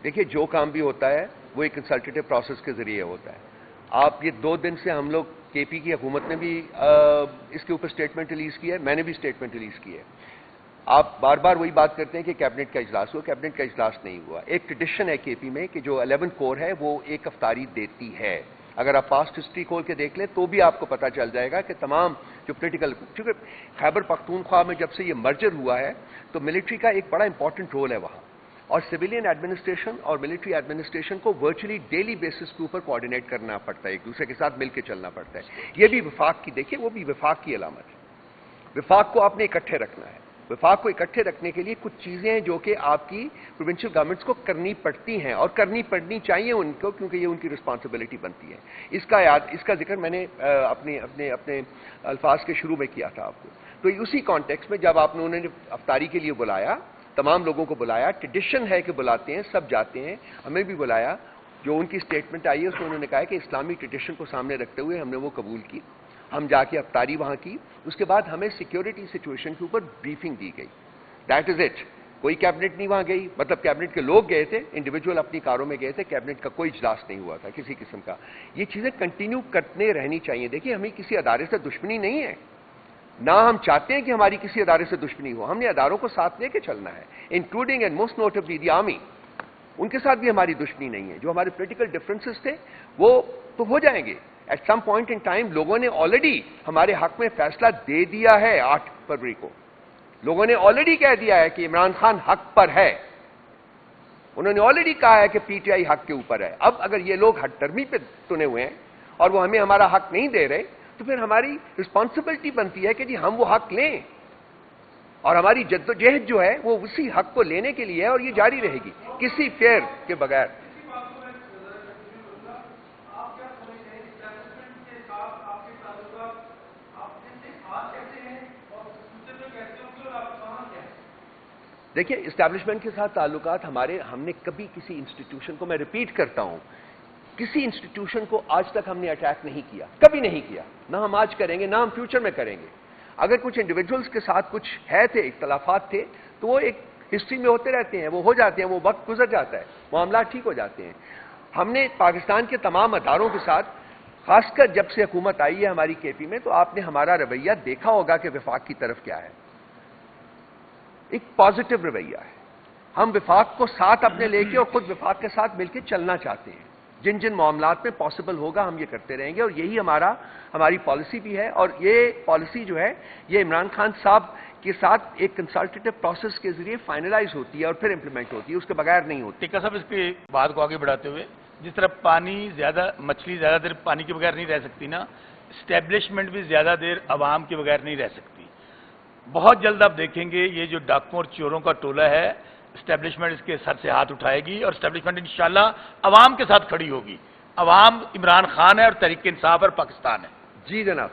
دیکھیے جو کام بھی ہوتا ہے وہ ایک کنسلٹیٹو پروسیس کے ذریعے ہوتا ہے. آپ یہ 2 دن سے ہم لوگ کے پی کی حکومت نے بھی اس کے اوپر اسٹیٹمنٹ ریلیز کیا ہے, میں نے بھی اسٹیٹمنٹ ریلیز کی ہے. آپ بار بار وہی بات کرتے ہیں کہ کیبنٹ کا اجلاس ہوا. کیبنٹ کا اجلاس نہیں ہوا. ایک ٹریڈیشن ہے کے پی میں کہ جو 11 کور ہے وہ ایک افطاری دیتی ہے. اگر آپ پاسٹ ہسٹری کھول کے دیکھ لیں تو بھی آپ کو پتہ چل جائے گا کہ تمام جو پولیٹیکل, چونکہ خیبر پختونخوا میں جب سے یہ مرجر ہوا ہے تو ملٹری کا ایک بڑا امپورٹنٹ رول ہے وہاں, اور سویلین ایڈمنسٹریشن اور ملٹری ایڈمنسٹریشن کو ورچولی ڈیلی بیسس کے اوپر کوآرڈینیٹ کرنا پڑتا ہے, ایک دوسرے کے ساتھ مل کے چلنا پڑتا ہے. یہ بھی وفاق کی, دیکھیے وہ بھی وفاق کی علامت ہے. وفاق کو آپ نے اکٹھے رکھنا ہے. وفاق کو اکٹھے رکھنے کے لیے کچھ چیزیں ہیں جو کہ آپ کی پروونشل گورنمنٹس کو کرنی پڑتی ہیں اور کرنی پڑنی چاہیے ان کو, کیونکہ یہ ان کی رسپانسبلٹی بنتی ہے. اس کا ذکر میں نے اپنے الفاظ کے شروع میں کیا تھا آپ کو. تو اسی کانٹیکس میں جب آپ نے انہوں نے افطاری کے لیے بلایا, تمام لوگوں کو بلایا, ٹریڈیشن ہے کہ بلاتے ہیں, سب جاتے ہیں, ہمیں بھی بلایا. جو ان کی اسٹیٹمنٹ آئی ہے اس میں انہوں نے کہا کہ اسلامی ٹریڈیشن کو سامنے رکھتے ہوئے ہم نے وہ قبول کی. ہم جا کے افطاری وہاں کی. اس کے بعد ہمیں سیکیورٹی سچویشن کے اوپر بریفنگ دی گئی. That is it. کوئی کیبنٹ نہیں وہاں گئی, مطلب کیبنٹ کے لوگ گئے تھے, انڈیویجول اپنی کاروں میں گئے تھے, کیبنٹ کا کوئی اجلاس نہیں ہوا تھا کسی قسم کا. یہ چیزیں کنٹینیو کرتے رہنی چاہیے. دیکھیے ہمیں کسی ادارے سے دشمنی نہیں ہے, نہ ہم چاہتے ہیں کہ ہماری کسی ادارے سے دشمنی ہو. ہم نے اداروں کو ساتھ لے کے چلنا ہے, including and most notably the army. ان کے ساتھ بھی ہماری دشمنی نہیں ہے. جو ہمارے پولیٹیکل ڈفرینسز تھے وہ تو ہو جائیں گے. At some point in time لوگوں نے آلریڈی ہمارے حق میں فیصلہ دے دیا ہے. 8 فروری کو لوگوں نے آلریڈی کہہ دیا ہے کہ عمران خان حق پر ہے. انہوں نے آلریڈی کہا ہے کہ پی ٹی آئی حق کے اوپر ہے. اب اگر یہ لوگ ہٹ درمی پہ تنے ہوئے ہیں اور وہ ہمیں ہمارا حق نہیں دے رہے تو پھر ہماری رسپانسبلٹی بنتی ہے کہ جی ہم وہ حق لیں, اور ہماری جدوجہد جو ہے وہ اسی حق کو لینے کے لیے ہے, اور یہ جاری رہے گی کسی فیئر کے بغیر. دیکھیے اسٹیبلشمنٹ کے ساتھ تعلقات ہم نے کبھی کسی انسٹیٹیوشن کو, میں ریپیٹ کرتا ہوں, کسی انسٹیٹیوشن کو آج تک ہم نے اٹیک نہیں کیا, کبھی نہیں کیا, نہ ہم آج کریں گے, نہ ہم فیوچر میں کریں گے. اگر کچھ انڈیویجولز کے ساتھ کچھ ہے تھے, اختلافات تھے, تو وہ ایک ہسٹری میں ہوتے رہتے ہیں, وہ ہو جاتے ہیں, وہ وقت گزر جاتا ہے, معاملات ٹھیک ہو جاتے ہیں. ہم نے پاکستان کے تمام اداروں کے ساتھ, خاص کر جب سے حکومت آئی ہے ہماری کے پی میں, تو آپ نے ہمارا رویہ دیکھا ہوگا کہ وفاق کی طرف کیا ہے. ایک پازیٹو رویہ ہے. ہم وفاق کو ساتھ اپنے لے کے اور خود وفاق کے ساتھ مل کے چلنا چاہتے ہیں. جن جن معاملات میں پاسبل ہوگا ہم یہ کرتے رہیں گے, اور یہی ہماری پالیسی بھی ہے. اور یہ پالیسی جو ہے یہ عمران خان صاحب کے ساتھ ایک کنسلٹیٹو پروسیس کے ذریعے فائنلائز ہوتی ہے اور پھر امپلیمنٹ ہوتی ہے, اس کے بغیر نہیں ہوتی. ٹھیک ہے صاحب, اس کی بات کو آگے بڑھاتے ہوئے, جس طرح مچھلی زیادہ دیر پانی کے بغیر نہیں رہ سکتی نا, اسٹیبلشمنٹ بھی زیادہ دیر عوام کے بغیر نہیں رہ سکتی. بہت جلد آپ دیکھیں گے یہ جو ڈاکوں اور چوروں کا ٹولہ ہے, اسٹیبلشمنٹ اس کے سر سے ہاتھ اٹھائے گی, اور اسٹیبلشمنٹ انشاءاللہ عوام کے ساتھ کھڑی ہوگی. عوام عمران خان ہے اور تحریک انصاف اور پاکستان ہے. جی جناب.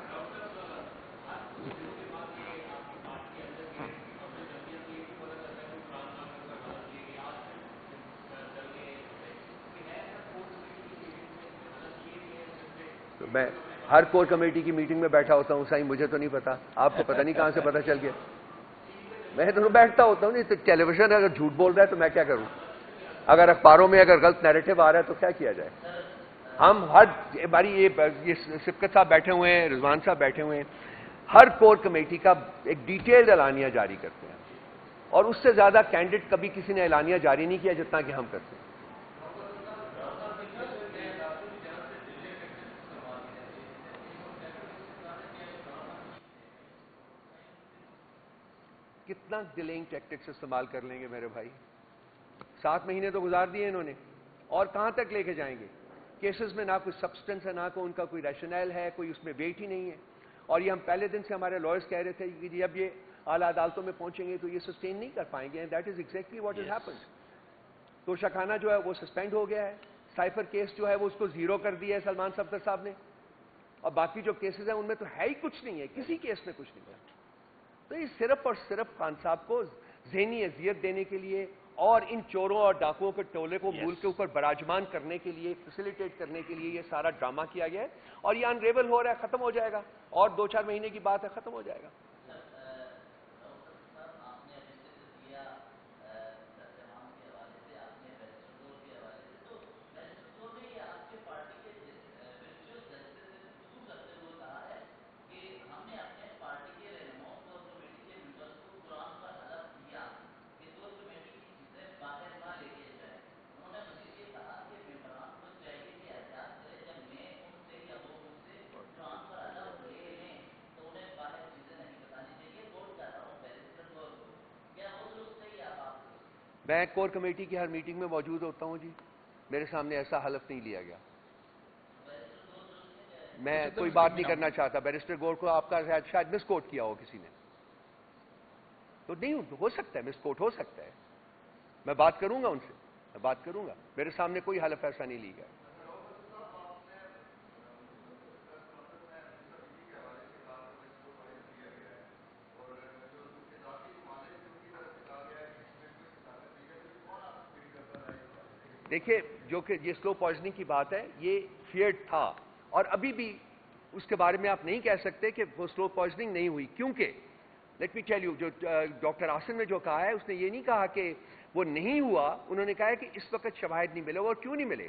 میں ہر کور کمیٹی کی میٹنگ میں بیٹھا ہوتا ہوں سائیں, مجھے تو نہیں پتا, آپ کو پتہ نہیں کہاں سے پتہ چل گیا. میں تو بیٹھتا ہوتا ہوں. نہیں تو ٹیلی ویژن اگر جھوٹ بول رہا ہے تو میں کیا کروں, اگر اخباروں میں اگر غلط نیریٹو آ رہا ہے تو کیا کیا جائے. ہم یہ سبقت صاحب بیٹھے ہوئے ہیں, رضوان صاحب بیٹھے ہوئے ہیں, ہر کور کمیٹی کا ایک ڈیٹیلڈ اعلانیہ جاری کرتے ہیں, اور اس سے زیادہ کینڈیڈ کبھی کسی نے اعلانیہ جاری نہیں کیا جتنا کہ ہم کرتے ہیں. کتنا ڈیلیئنگ ٹیکٹکس استعمال کر لیں گے میرے بھائی. 7 مہینے تو گزار دیے انہوں نے, اور کہاں تک لے کے جائیں گے. کیسز میں نہ کوئی سبسٹنس ہے, نہ کوئی ان کا کوئی ریشنل ہے, کوئی اس میں ویٹ ہی نہیں ہے. اور یہ ہم پہلے دن سے ہمارے لائرز کہہ رہے تھے کہ جب یہ اعلیٰ عدالتوں میں پہنچیں گے تو یہ سسٹین نہیں کر پائیں گے. That is exactly what is happened. تو شاخانہ جو ہے وہ سسپینڈ ہو گیا ہے, سائفر کیس جو ہے وہ اس کو 0 کر دیا ہے سلمان صفدر صاحب نے, اور باقی جو کیسز ہیں ان میں تو ہے ہی کچھ نہیں ہے, کسی کیس میں کچھ نہیں ہے. تو یہ صرف اور صرف خان صاحب کو ذہنی اذیت دینے کے لیے اور ان چوروں اور ڈاکوؤں کے ٹولے کو ملک کے اوپر براجمان کرنے کے لیے, فیسیلیٹیٹ کرنے کے لیے یہ سارا ڈرامہ کیا گیا ہے. اور یہ انریول ہو رہا ہے, ختم ہو جائے گا, اور 2-4 مہینے کی بات ہے, ختم ہو جائے گا. میں کور کمیٹی کی ہر میٹنگ میں موجود ہوتا ہوں جی، میرے سامنے ایسا حلف نہیں لیا گیا. میں کوئی بات نہیں کرنا چاہتا. بیرسٹر گور کو آپ کا شاید مس کوٹ کیا ہو کسی نے، تو نہیں ہو سکتا ہے، مس کوٹ ہو سکتا ہے. میں بات کروں گا ان سے، میں بات کروں گا. میرے سامنے کوئی حلف ایسا نہیں لی گیا. دیکھیے، جو کہ یہ سلو پوائزننگ کی بات ہے، یہ فیئرڈ تھا، اور ابھی بھی اس کے بارے میں آپ نہیں کہہ سکتے کہ وہ سلو پوائزننگ نہیں ہوئی، کیونکہ لیٹ می ٹیل یو، جو ڈاکٹر عاصم نے جو کہا ہے، اس نے یہ نہیں کہا کہ وہ نہیں ہوا. انہوں نے کہا ہے کہ اس وقت شواہد نہیں ملے. اور کیوں نہیں ملے؟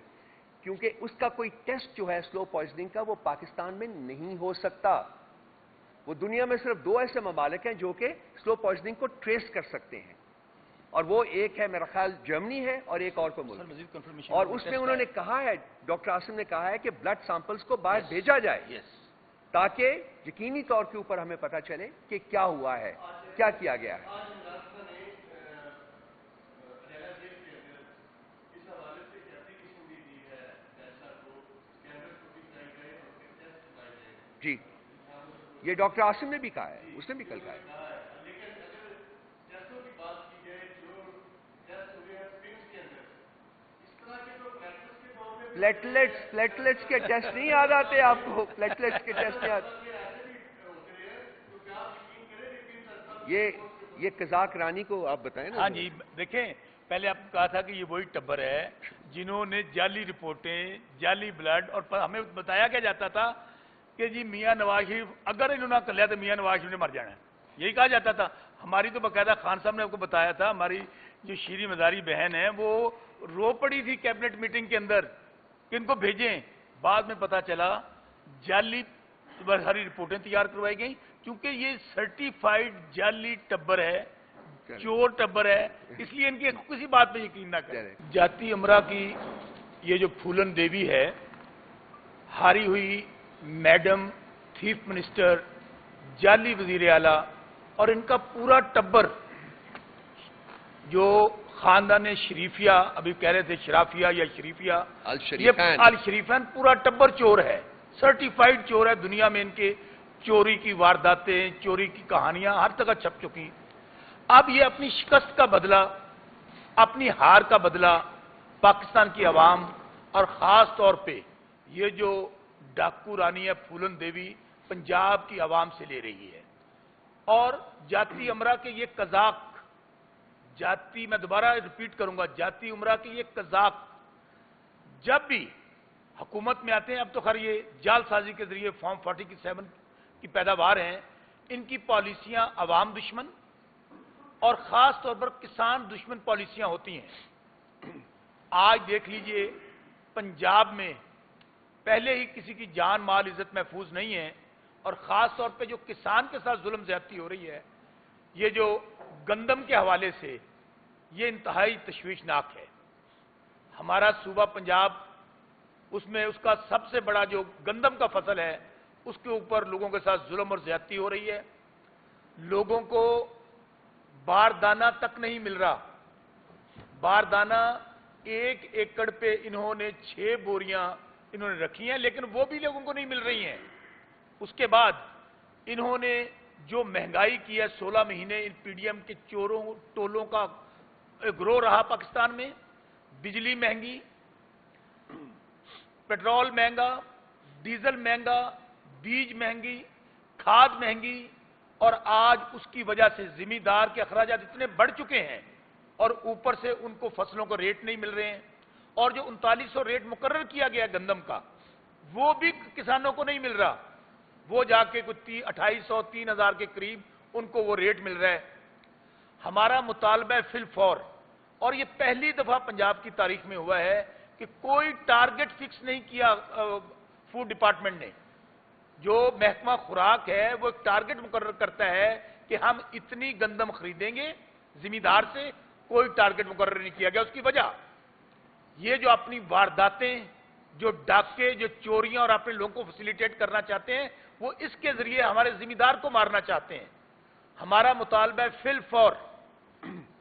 کیونکہ اس کا کوئی ٹیسٹ جو ہے سلو پوائزننگ کا، وہ پاکستان میں نہیں ہو سکتا. وہ دنیا میں صرف 2 ایسے ممالک ہیں جو کہ سلو پوائزننگ کو ٹریس کر سکتے ہیں، اور وہ ایک ہے میرا خیال جرمنی ہے، اور ایک اور کوئی ملک. اور اس میں انہوں نے کہا ہے، ڈاکٹر عاصم نے کہا ہے کہ بلڈ سیمپلز کو باہر بھیجا جائے تاکہ یقینی طور کے اوپر ہمیں پتہ چلے کہ کیا ہوا ہے، کیا کیا گیا ہے. جی، یہ ڈاکٹر عاصم نے بھی کہا ہے، اس نے بھی کل کہا ہے. پلیٹلیٹس کے ٹیسٹ نہیں یاد آتے آپ کو؟ پلیٹلیٹس کے ٹیسٹ نہیں آتے. یہ قزاق رانی کو آپ بتائیں نا. ہاں جی، دیکھیں، پہلے آپ کہا تھا کہ یہ وہی ٹبر ہے جنہوں نے جعلی رپورٹیں، جعلی بلڈ، اور ہمیں بتایا کیا جاتا تھا کہ جی میاں نواز شریف اگر انہوں نے کر لیا تو میاں نواز شریف نے مر جانا ہے، یہی کہا جاتا تھا. ہماری تو باقاعدہ خان صاحب نے آپ کو بتایا تھا، ہماری جو شیریں مزاری بہن ہے وہ رو پڑی تھی کیبنٹ میٹنگ کے اندر کہ ان کو بھیجیں. بعد میں پتا چلا جعلی ساری رپورٹیں تیار کروائی گئیں، کیونکہ یہ سرٹیفائیڈ جعلی ٹبر ہے، چور ٹبر ہے، اس لیے ان کی کسی بات پہ یقین نہ کریں. جاتی امرا کی یہ جو پھولن دیوی ہے، ہاری ہوئی میڈم، چیف منسٹر، جعلی وزیر اعلیٰ، اور ان کا پورا ٹبر جو خاندان شریفیہ، ابھی کہہ رہے تھے شرافیہ یا شریفیہ، یہ الشریفین، پورا ٹبر چور ہے، سرٹیفائیڈ چور ہے. دنیا میں ان کے چوری کی وارداتیں، چوری کی کہانیاں ہر جگہ چھپ چکی. اب یہ اپنی شکست کا بدلہ، اپنی ہار کا بدلہ پاکستان کی عوام اور خاص طور پہ یہ جو ڈاکو رانی ہے پھولن دیوی، پنجاب کی عوام سے لے رہی ہے. اور جاتی امرا کے یہ قزاق، جاتی، میں دوبارہ ریپیٹ کروں گا، جاتی امرا کے یہ قزاق جب بھی حکومت میں آتے ہیں، اب تو خیر یہ جال سازی کے ذریعے فارم 47 کی پیداوار ہیں، ان کی پالیسیاں عوام دشمن اور خاص طور پر کسان دشمن پالیسیاں ہوتی ہیں. آج دیکھ لیجئے پنجاب میں پہلے ہی کسی کی جان مال عزت محفوظ نہیں ہے، اور خاص طور پہ جو کسان کے ساتھ ظلم زیادتی ہو رہی ہے، یہ جو گندم کے حوالے سے، یہ انتہائی تشویشناک ہے. ہمارا صوبہ پنجاب، اس میں اس کا سب سے بڑا جو گندم کا فصل ہے، اس کے اوپر لوگوں کے ساتھ ظلم اور زیادتی ہو رہی ہے. لوگوں کو باردانہ تک نہیں مل رہا. باردانہ 1 ایکڑ پہ انہوں نے 6 بوریاں انہوں نے رکھی ہیں، لیکن وہ بھی لوگوں کو نہیں مل رہی ہیں. اس کے بعد انہوں نے جو مہنگائی کی ہے، 16 مہینے ان پی ڈی ایم کے چوروں ٹولوں کا گروہ رہا پاکستان میں. بجلی مہنگی، پیٹرول مہنگا، ڈیزل مہنگا، بیج مہنگی، کھاد مہنگی، اور آج اس کی وجہ سے زمیندار کے اخراجات اتنے بڑھ چکے ہیں، اور اوپر سے ان کو فصلوں کو ریٹ نہیں مل رہے ہیں. اور جو 3900 ریٹ مقرر کیا گیا گندم کا، وہ بھی کسانوں کو نہیں مل رہا. وہ جا کے کچھ 2800 3000 کے قریب ان کو وہ ریٹ مل رہا ہے. ہمارا مطالبہ ہے فی الفور، اور یہ پہلی دفعہ پنجاب کی تاریخ میں ہوا ہے کہ کوئی ٹارگٹ فکس نہیں کیا فوڈ ڈپارٹمنٹ نے. جو محکمہ خوراک ہے وہ ایک ٹارگٹ مقرر کرتا ہے کہ ہم اتنی گندم خریدیں گے زمیندار سے، کوئی ٹارگٹ مقرر نہیں کیا گیا. اس کی وجہ یہ جو اپنی وارداتیں، جو ڈاکے، جو چوریاں اور اپنے لوگوں کو فیسیلیٹیٹ کرنا چاہتے ہیں، وہ اس کے ذریعے ہمارے زمیندار کو مارنا چاہتے ہیں. ہمارا مطالبہ ہے فی الفور